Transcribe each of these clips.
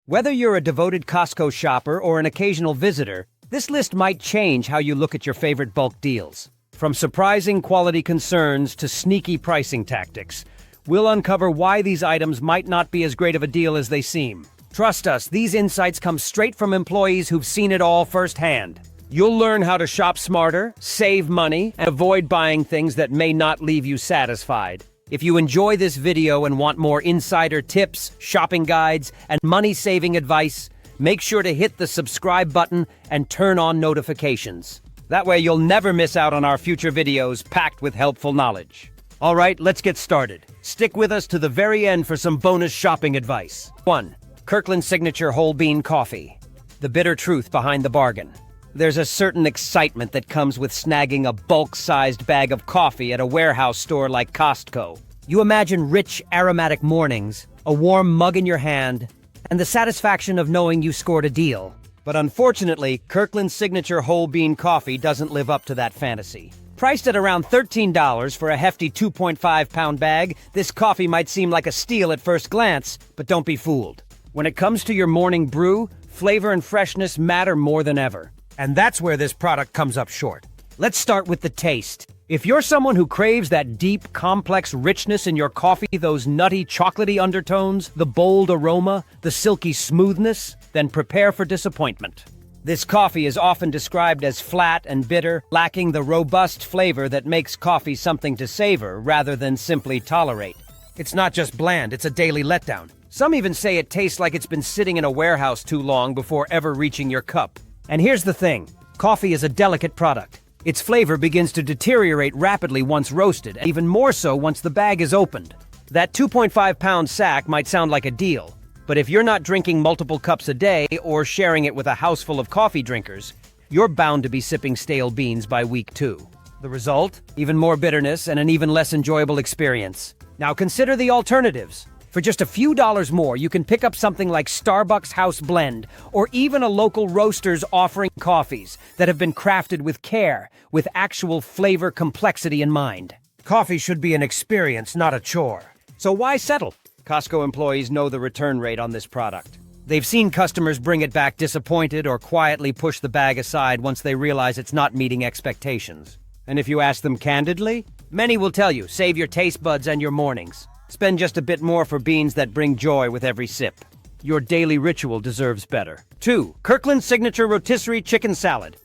Whether you're a devoted Costco shopper or an occasional visitor, this list might change how you look at your favorite bulk deals. From surprising quality concerns to sneaky pricing tactics, we'll uncover why these items might not be as great of a deal as they seem. Trust us, these insights come straight from employees who've seen it all firsthand. You'll learn how to shop smarter, save money, and avoid buying things that may not leave you satisfied. If you enjoy this video and want more insider tips, shopping guides, and money-saving advice, make sure to hit the subscribe button and turn on notifications. That way you'll never miss out on our future videos packed with helpful knowledge. All right, let's get started. Stick with us to the very end for some bonus shopping advice. 1. Kirkland Signature Whole Bean Coffee. The bitter truth behind the bargain. There's a certain excitement that comes with snagging a bulk-sized bag of coffee at a warehouse store like Costco. You imagine rich, aromatic mornings, a warm mug in your hand, and the satisfaction of knowing you scored a deal. But unfortunately, Kirkland Signature Whole Bean Coffee doesn't live up to that fantasy. Priced at around $13 for a hefty 2.5-pound bag, this coffee might seem like a steal at first glance, but don't be fooled. When it comes to your morning brew, flavor and freshness matter more than ever. And that's where this product comes up short. Let's start with the taste. If you're someone who craves that deep, complex richness in your coffee, those nutty, chocolatey undertones, the bold aroma, the silky smoothness, then prepare for disappointment. This coffee is often described as flat and bitter, lacking the robust flavor that makes coffee something to savor rather than simply tolerate. It's not just bland, it's a daily letdown. Some even say it tastes like it's been sitting in a warehouse too long before ever reaching your cup. And here's the thing, coffee is a delicate product. Its flavor begins to deteriorate rapidly once roasted, and even more so once the bag is opened. That 2.5-pound sack might sound like a deal, but if you're not drinking multiple cups a day or sharing it with a house full of coffee drinkers, you're bound to be sipping stale beans by week 2. The result? Even more bitterness and an even less enjoyable experience. Now consider the alternatives. For just a few dollars more, you can pick up something like Starbucks House Blend, or even a local roasters offering coffees that have been crafted with care, with actual flavor complexity in mind. Coffee should be an experience, not a chore. So why settle? Costco employees know the return rate on this product. They've seen customers bring it back disappointed or quietly push the bag aside once they realize it's not meeting expectations. And if you ask them candidly, many will tell you, save your taste buds and your mornings. Spend just a bit more for beans that bring joy with every sip. Your daily ritual deserves better. 2. Kirkland Signature Rotisserie Chicken Salad.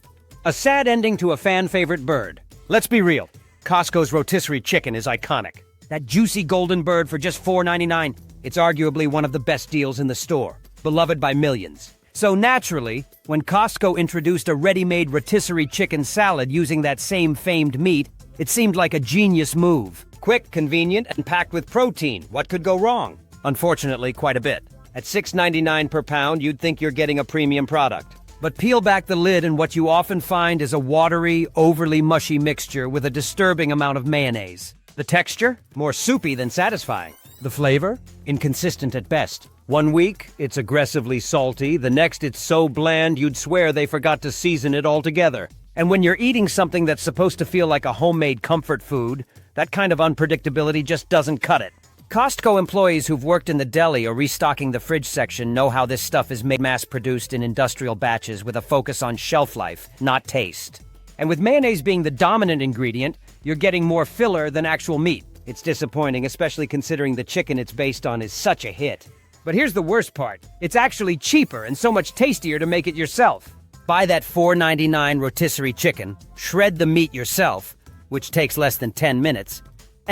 A sad ending to a fan-favorite bird. Let's be real, Costco's rotisserie chicken is iconic. That juicy golden bird for just $4.99. It's arguably one of the best deals in the store, beloved by millions. So naturally, when Costco introduced a ready-made rotisserie chicken salad using that same famed meat, it seemed like a genius move. Quick, convenient, and packed with protein. What could go wrong? Unfortunately, quite a bit. At $6.99 per pound, you'd think you're getting a premium product. But peel back the lid and what you often find is a watery, overly mushy mixture with a disturbing amount of mayonnaise. The texture? More soupy than satisfying. The flavor? Inconsistent at best. One week, it's aggressively salty. The next, it's so bland you'd swear they forgot to season it altogether. And when you're eating something that's supposed to feel like a homemade comfort food, that kind of unpredictability just doesn't cut it. Costco employees who've worked in the deli or restocking the fridge section know how this stuff is made mass-produced in industrial batches with a focus on shelf life, not taste. And with mayonnaise being the dominant ingredient, you're getting more filler than actual meat. It's disappointing, especially considering the chicken it's based on is such a hit. But here's the worst part. It's actually cheaper and so much tastier to make it yourself. Buy that $4.99 rotisserie chicken, shred the meat yourself, which takes less than 10 minutes,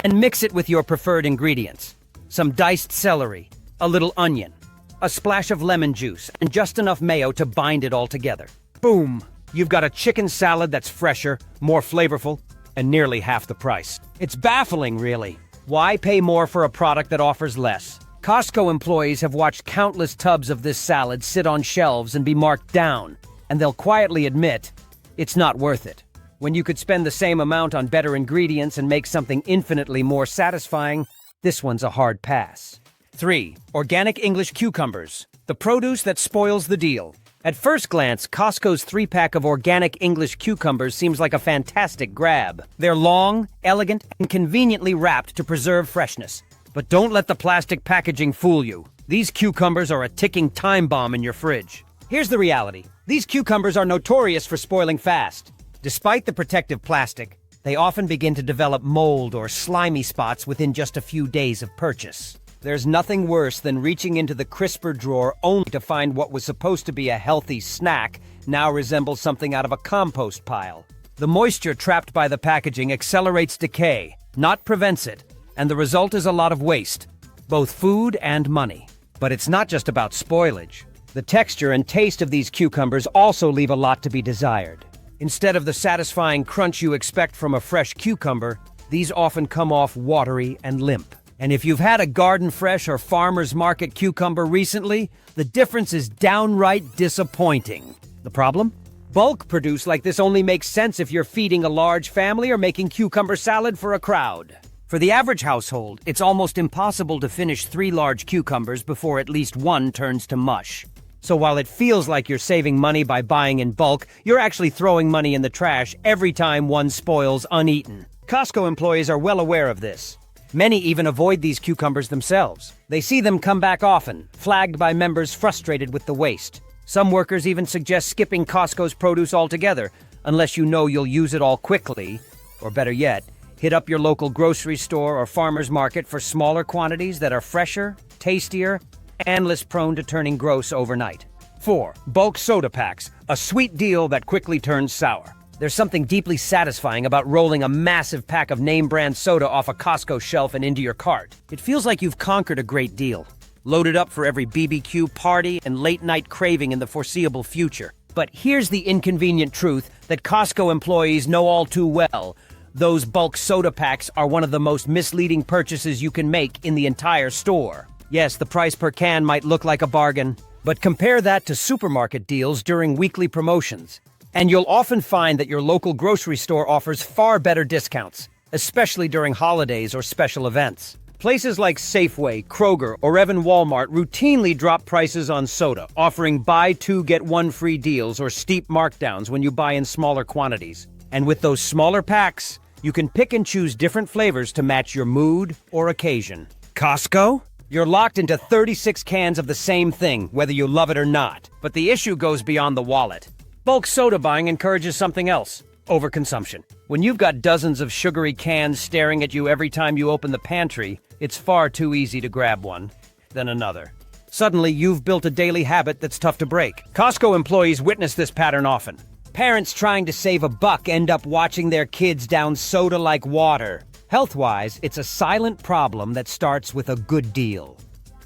and mix it with your preferred ingredients. Some diced celery, a little onion, a splash of lemon juice, and just enough mayo to bind it all together. Boom! You've got a chicken salad that's fresher, more flavorful, and nearly half the price. It's baffling, really. Why pay more for a product that offers less? Costco employees have watched countless tubs of this salad sit on shelves and be marked down, and they'll quietly admit, it's not worth it. When you could spend the same amount on better ingredients and make something infinitely more satisfying, this one's a hard pass. 3. Organic English cucumbers. The produce that spoils the deal. At first glance, Costco's 3-pack of organic English cucumbers seems like a fantastic grab. They're long, elegant, and conveniently wrapped to preserve freshness. But don't let the plastic packaging fool you. These cucumbers are a ticking time bomb in your fridge. Here's the reality. These cucumbers are notorious for spoiling fast. Despite the protective plastic, they often begin to develop mold or slimy spots within just a few days of purchase. There's nothing worse than reaching into the crisper drawer only to find what was supposed to be a healthy snack now resembles something out of a compost pile. The moisture trapped by the packaging accelerates decay, not prevents it, and the result is a lot of waste, both food and money. But it's not just about spoilage. The texture and taste of these cucumbers also leave a lot to be desired. Instead of the satisfying crunch you expect from a fresh cucumber, these often come off watery and limp. And if you've had a garden fresh or farmer's market cucumber recently, the difference is downright disappointing. The problem? Bulk produce like this only makes sense if you're feeding a large family or making cucumber salad for a crowd. For the average household, it's almost impossible to finish 3 large cucumbers before at least one turns to mush. So while it feels like you're saving money by buying in bulk, you're actually throwing money in the trash every time one spoils uneaten. Costco employees are well aware of this. Many even avoid these cucumbers themselves. They see them come back often, flagged by members frustrated with the waste. Some workers even suggest skipping Costco's produce altogether, unless you know you'll use it all quickly, or better yet, hit up your local grocery store or farmer's market for smaller quantities that are fresher, tastier, and less prone to turning gross overnight. 4. Bulk soda packs, a sweet deal that quickly turns sour. There's something deeply satisfying about rolling a massive pack of name-brand soda off a Costco shelf and into your cart. It feels like you've conquered a great deal, loaded up for every BBQ party and late-night craving in the foreseeable future. But here's the inconvenient truth that Costco employees know all too well. Those bulk soda packs are one of the most misleading purchases you can make in the entire store. Yes, the price per can might look like a bargain, but compare that to supermarket deals during weekly promotions. And you'll often find that your local grocery store offers far better discounts, especially during holidays or special events. Places like Safeway, Kroger, or even Walmart routinely drop prices on soda, offering buy 2 get 1 free deals or steep markdowns when you buy in smaller quantities. And with those smaller packs, you can pick and choose different flavors to match your mood or occasion. Costco? You're locked into 36 cans of the same thing, whether you love it or not. But the issue goes beyond the wallet. Bulk soda buying encourages something else: overconsumption. When you've got dozens of sugary cans staring at you every time you open the pantry, it's far too easy to grab one, then another. Suddenly, you've built a daily habit that's tough to break. Costco employees witness this pattern often. Parents trying to save a buck end up watching their kids down soda like water. Health-wise, it's a silent problem that starts with a good deal.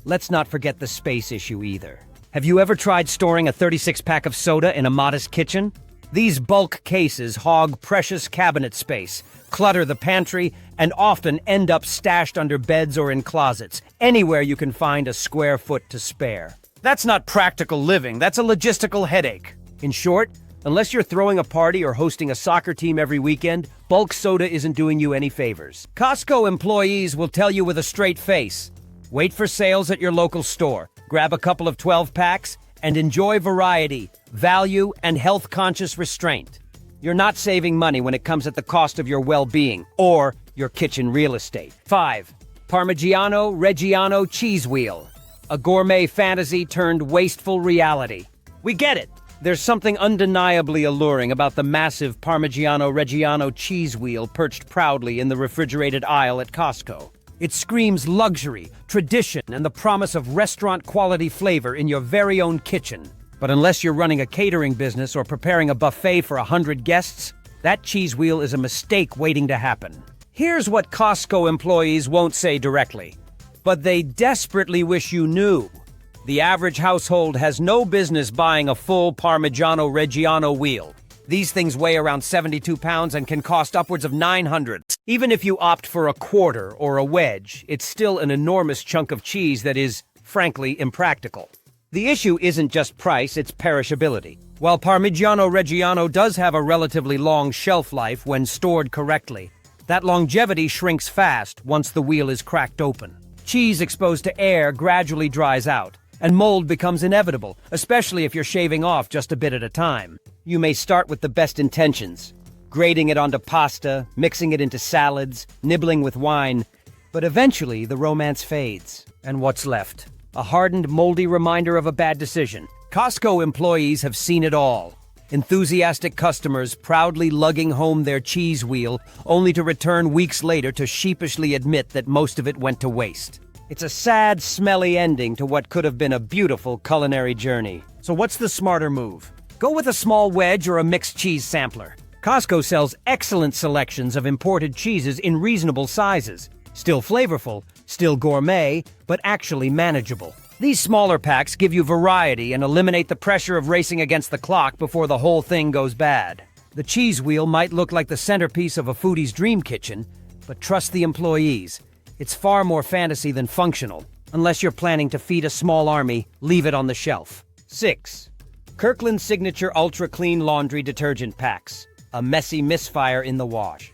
Let's not forget the space issue either. Have you ever tried storing a 36-pack of soda in a modest kitchen? These bulk cases hog precious cabinet space, clutter the pantry, and often end up stashed under beds or in closets, anywhere you can find a square foot to spare. That's not practical living, that's a logistical headache. In short, unless you're throwing a party or hosting a soccer team every weekend, bulk soda isn't doing you any favors. Costco employees will tell you with a straight face, wait for sales at your local store, grab a couple of 12-packs, and enjoy variety, value, and health-conscious restraint. You're not saving money when it comes at the cost of your well-being or your kitchen real estate. 5. Parmigiano Reggiano Cheese Wheel, a gourmet fantasy turned wasteful reality. We get it. There's something undeniably alluring about the massive Parmigiano Reggiano cheese wheel perched proudly in the refrigerated aisle at Costco. It screams luxury, tradition, and the promise of restaurant-quality flavor in your very own kitchen. But unless you're running a catering business or preparing a buffet for 100 guests, that cheese wheel is a mistake waiting to happen. Here's what Costco employees won't say directly, but they desperately wish you knew. The average household has no business buying a full Parmigiano Reggiano wheel. These things weigh around 72 pounds and can cost upwards of $900. Even if you opt for a quarter or a wedge, it's still an enormous chunk of cheese that is, frankly, impractical. The issue isn't just price, it's perishability. While Parmigiano Reggiano does have a relatively long shelf life when stored correctly, that longevity shrinks fast once the wheel is cracked open. Cheese exposed to air gradually dries out, and mold becomes inevitable, especially if you're shaving off just a bit at a time. You may start with the best intentions, grating it onto pasta, mixing it into salads, nibbling with wine, but eventually the romance fades, and what's left? a hardened, moldy reminder of a bad decision. Costco employees have seen it all. Enthusiastic customers proudly lugging home their cheese wheel, only to return weeks later to sheepishly admit that most of it went to waste. It's a sad, smelly ending to what could have been a beautiful culinary journey. So what's the smarter move? Go with a small wedge or a mixed cheese sampler. Costco sells excellent selections of imported cheeses in reasonable sizes. Still flavorful, still gourmet, but actually manageable. These smaller packs give you variety and eliminate the pressure of racing against the clock before the whole thing goes bad. The cheese wheel might look like the centerpiece of a foodie's dream kitchen, but trust the employees. It's far more fantasy than functional. Unless you're planning to feed a small army, leave it on the shelf. 6. Kirkland Signature Ultra Clean Laundry Detergent Packs. A messy misfire in the wash.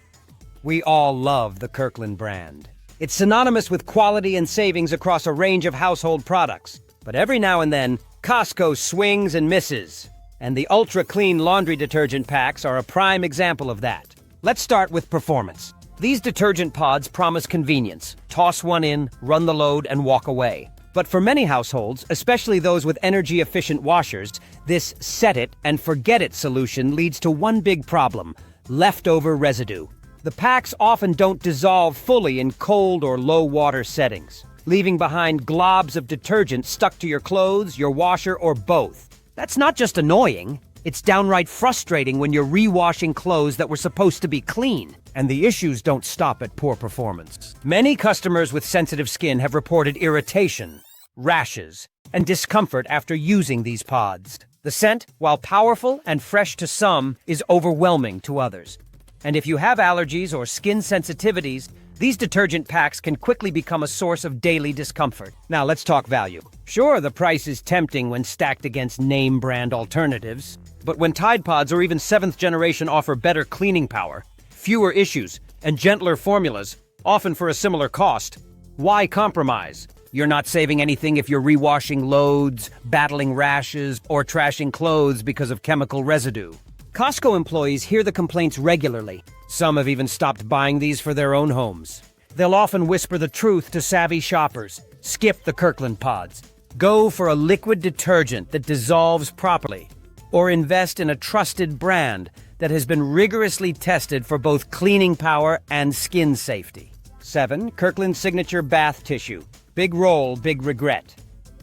We all love the Kirkland brand. It's synonymous with quality and savings across a range of household products. But every now and then, Costco swings and misses. And the Ultra Clean Laundry Detergent Packs are a prime example of that. Let's start with performance. These detergent pods promise convenience. Toss one in, run the load, and walk away. But for many households, especially those with energy-efficient washers, this set-it-and-forget-it solution leads to one big problem: leftover residue. The packs often don't dissolve fully in cold or low-water settings, leaving behind globs of detergent stuck to your clothes, your washer, or both. That's not just annoying, it's downright frustrating when you're re-washing clothes that were supposed to be clean. And the issues don't stop at poor performance. Many customers with sensitive skin have reported irritation, rashes, and discomfort after using these pods. The scent, while powerful and fresh to some, is overwhelming to others. And if you have allergies or skin sensitivities, these detergent packs can quickly become a source of daily discomfort. Now let's talk value. Sure, the price is tempting when stacked against name brand alternatives, but when Tide Pods or even 7th generation offer better cleaning power, fewer issues, and gentler formulas, often for a similar cost, why compromise? You're not saving anything if you're rewashing loads, battling rashes, or trashing clothes because of chemical residue. Costco employees hear the complaints regularly. Some have even stopped buying these for their own homes. They'll often whisper the truth to savvy shoppers. Skip the Kirkland pods. Go for a liquid detergent that dissolves properly. Or invest in a trusted brand that has been rigorously tested for both cleaning power and skin safety. 7. Kirkland Signature Bath Tissue. Big roll, big regret.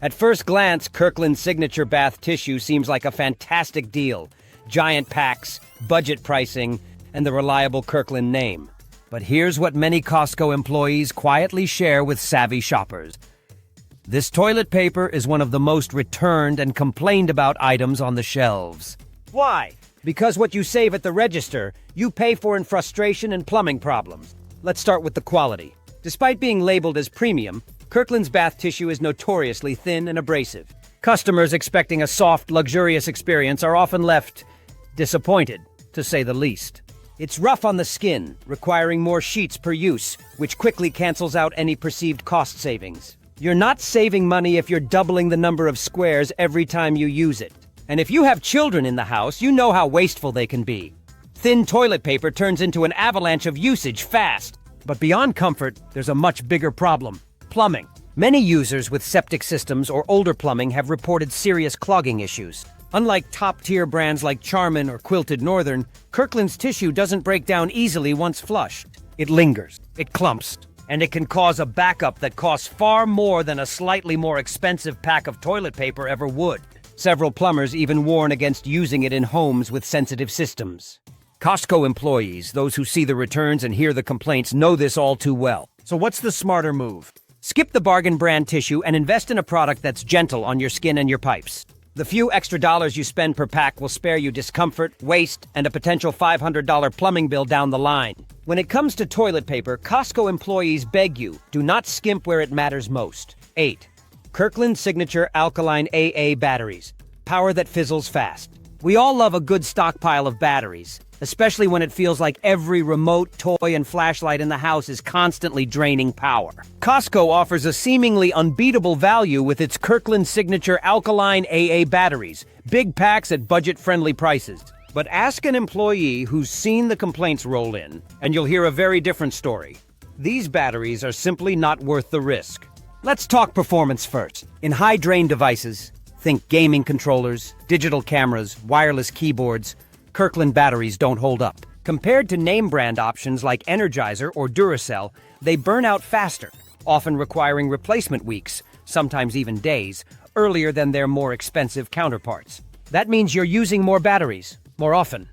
At first glance, Kirkland Signature Bath Tissue seems like a fantastic deal. Giant packs, budget pricing, and the reliable Kirkland name. But here's what many Costco employees quietly share with savvy shoppers. This toilet paper is one of the most returned and complained about items on the shelves. Why? Because what you save at the register, you pay for in frustration and plumbing problems. Let's start with the quality. Despite being labeled as premium, Kirkland's bath tissue is notoriously thin and abrasive. Customers expecting a soft, luxurious experience are often left disappointed, to say the least. It's rough on the skin, requiring more sheets per use, which quickly cancels out any perceived cost savings. You're not saving money if you're doubling the number of squares every time you use it. And if you have children in the house, you know how wasteful they can be. Thin toilet paper turns into an avalanche of usage fast. But beyond comfort, there's a much bigger problem: plumbing. Many users with septic systems or older plumbing have reported serious clogging issues. Unlike top-tier brands like Charmin or Quilted Northern, Kirkland's tissue doesn't break down easily once flushed. It lingers, it clumps, and it can cause a backup that costs far more than a slightly more expensive pack of toilet paper ever would. Several plumbers even warn against using it in homes with sensitive systems. Costco employees, those who see the returns and hear the complaints, know this all too well. So what's the smarter move? Skip the bargain brand tissue and invest in a product that's gentle on your skin and your pipes. The few extra dollars you spend per pack will spare you discomfort, waste, and a potential $500 plumbing bill down the line. When it comes to toilet paper, Costco employees beg you, do not skimp where it matters most. 8. Kirkland Signature Alkaline AA Batteries. Power that fizzles fast. We all love a good stockpile of batteries, especially when it feels like every remote, toy, and flashlight in the house is constantly draining power. Costco offers a seemingly unbeatable value with its Kirkland Signature Alkaline AA batteries, big packs at budget-friendly prices. But ask an employee who's seen the complaints roll in, and you'll hear a very different story. These batteries are simply not worth the risk. Let's talk performance first. In high-drain devices, think gaming controllers, digital cameras, wireless keyboards, Kirkland batteries don't hold up. Compared to name-brand options like Energizer or Duracell, they burn out faster, often requiring replacement weeks, sometimes even days, earlier than their more expensive counterparts. That means you're using more batteries, more often,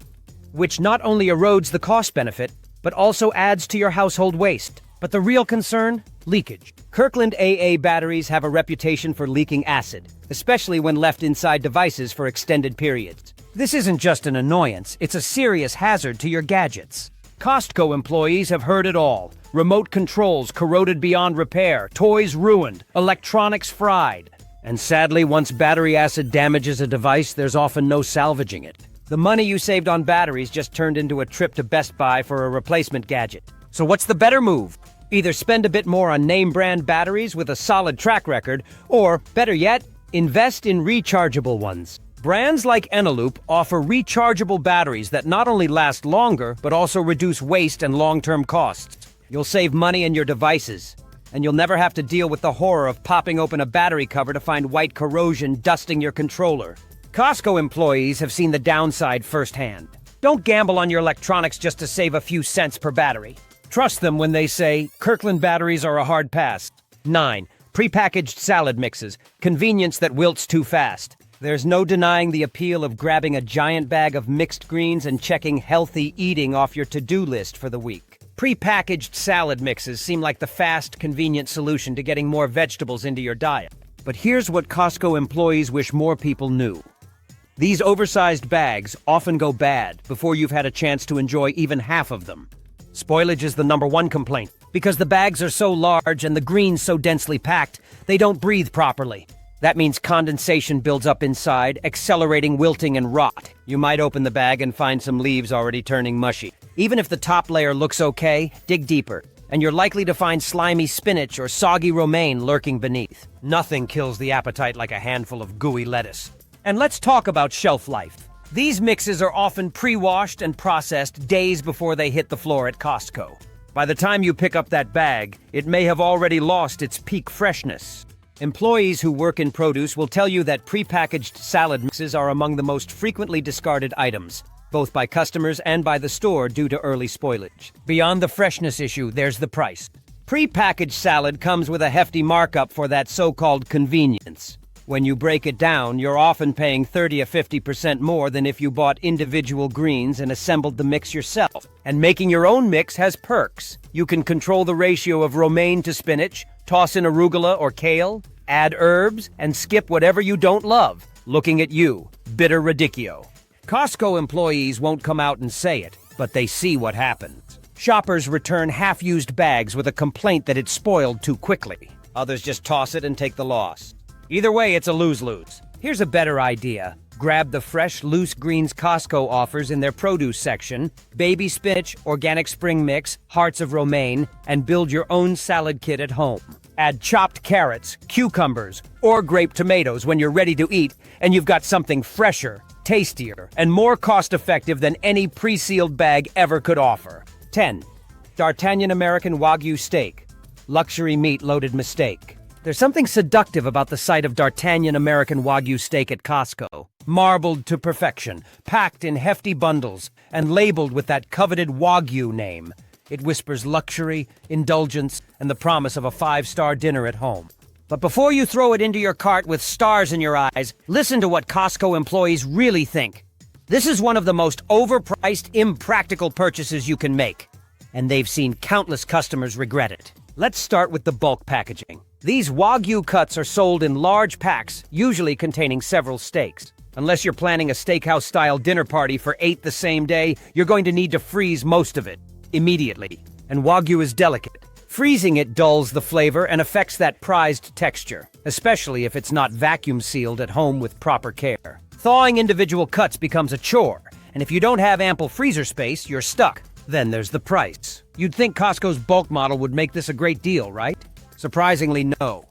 which not only erodes the cost benefit, but also adds to your household waste. But the real concern? Leakage. Kirkland AA batteries have a reputation for leaking acid, especially when left inside devices for extended periods. This isn't just an annoyance, it's a serious hazard to your gadgets. COSTCO employees have heard it all. Remote controls corroded beyond repair, toys ruined, electronics fried. And sadly, once battery acid damages a device, there's often no salvaging it. The money you saved on batteries just turned into a trip to Best Buy for a replacement gadget. So what's the better move? Either spend a bit more on name-brand batteries with a solid track record, or, better yet, invest in rechargeable ones. Brands like Eneloop offer rechargeable batteries that not only last longer, but also reduce waste and long-term costs. You'll save money in your devices, and you'll never have to deal with the horror of popping open a battery cover to find white corrosion dusting your controller. COSTCO employees have seen the downside firsthand. Don't gamble on your electronics just to save a few cents per battery. Trust them when they say, Kirkland batteries are a hard pass. 9. Prepackaged salad mixes. Convenience that wilts too fast. There's no denying the appeal of grabbing a giant bag of mixed greens and checking healthy eating off your to-do list for the week. Prepackaged salad mixes seem like the fast, convenient solution to getting more vegetables into your diet. But here's what COSTCO employees wish more people knew. These oversized bags often go bad before you've had a chance to enjoy even half of them. Spoilage is the #1 complaint. Because the bags are so large and the greens so densely packed, they don't breathe properly. That means condensation builds up inside, accelerating wilting and rot. You might open the bag and find some leaves already turning mushy. Even if the top layer looks okay, dig deeper, and you're likely to find slimy spinach or soggy romaine lurking beneath. Nothing kills the appetite like a handful of gooey lettuce. And let's talk about shelf life. These mixes are often pre-washed and processed days before they hit the floor at COSTCO. By the time you pick up that bag, it may have already lost its peak freshness. Employees who work in produce will tell you that prepackaged salad mixes are among the most frequently discarded items, both by customers and by the store due to early spoilage. Beyond the freshness issue, there's the price. Prepackaged salad comes with a hefty markup for that so-called convenience. When you break it down, you're often paying 30 or 50% more than if you bought individual greens and assembled the mix yourself. And making your own mix has perks. You can control the ratio of romaine to spinach, toss in arugula or kale, add herbs, and skip whatever you don't love. Looking at you, bitter radicchio. COSTCO employees won't come out and say it, but they see what happens. Shoppers return half-used bags with a complaint that it's spoiled too quickly. Others just toss it and take the loss. Either way, it's a lose-lose. Here's a better idea. Grab the fresh, loose greens COSTCO offers in their produce section, baby spinach, organic spring mix, hearts of romaine, and build your own salad kit at home. Add chopped carrots, cucumbers, or grape tomatoes when you're ready to eat, and you've got something fresher, tastier, and more cost-effective than any pre-sealed bag ever could offer. 10. D'Artagnan American Wagyu Steak. Luxury meat-loaded mistake. There's something seductive about the sight of D'Artagnan American Wagyu steak at COSTCO. Marbled to perfection, packed in hefty bundles, and labeled with that coveted Wagyu name. It whispers luxury, indulgence, and the promise of a 5-star dinner at home. But before you throw it into your cart with stars in your eyes, listen to what COSTCO employees really think. This is one of the most overpriced, impractical purchases you can make. And they've seen countless customers regret it. Let's start with the bulk packaging. These Wagyu cuts are sold in large packs, usually containing several steaks. Unless you're planning a steakhouse-style dinner party for 8 the same day, you're going to need to freeze most of it immediately. And Wagyu is delicate. Freezing it dulls the flavor and affects that prized texture, especially if it's not vacuum sealed at home with proper care. Thawing individual cuts becomes a chore, and if you don't have ample freezer space, you're stuck. Then there's the price. You'd think Costco's bulk model would make this a great deal, right? Surprisingly, no.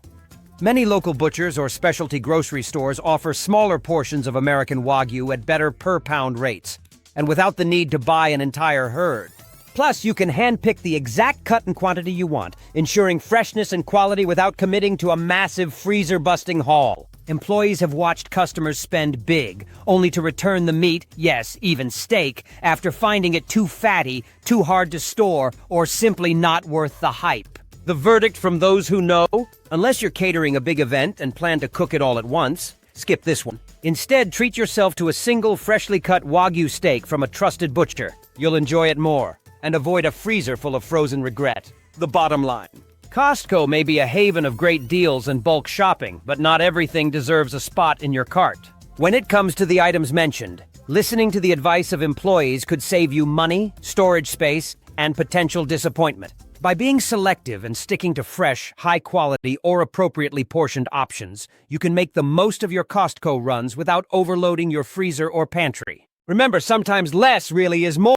Many local butchers or specialty grocery stores offer smaller portions of American Wagyu at better per-pound rates, and without the need to buy an entire herd. Plus, you can handpick the exact cut and quantity you want, ensuring freshness and quality without committing to a massive freezer-busting haul. Employees have watched customers spend big, only to return the meat, yes, even steak, after finding it too fatty, too hard to store, or simply not worth the hype. The verdict from those who know? Unless you're catering a big event and plan to cook it all at once, skip this one. Instead, treat yourself to a single freshly cut Wagyu steak from a trusted butcher. You'll enjoy it more, and avoid a freezer full of frozen regret. The bottom line. Costco may be a haven of great deals and bulk shopping, but not everything deserves a spot in your cart. When it comes to the items mentioned, listening to the advice of employees could save you money, storage space, and potential disappointment. By being selective and sticking to fresh, high-quality, or appropriately portioned options, you can make the most of your Costco runs without overloading your freezer or pantry. Remember, sometimes less really is more.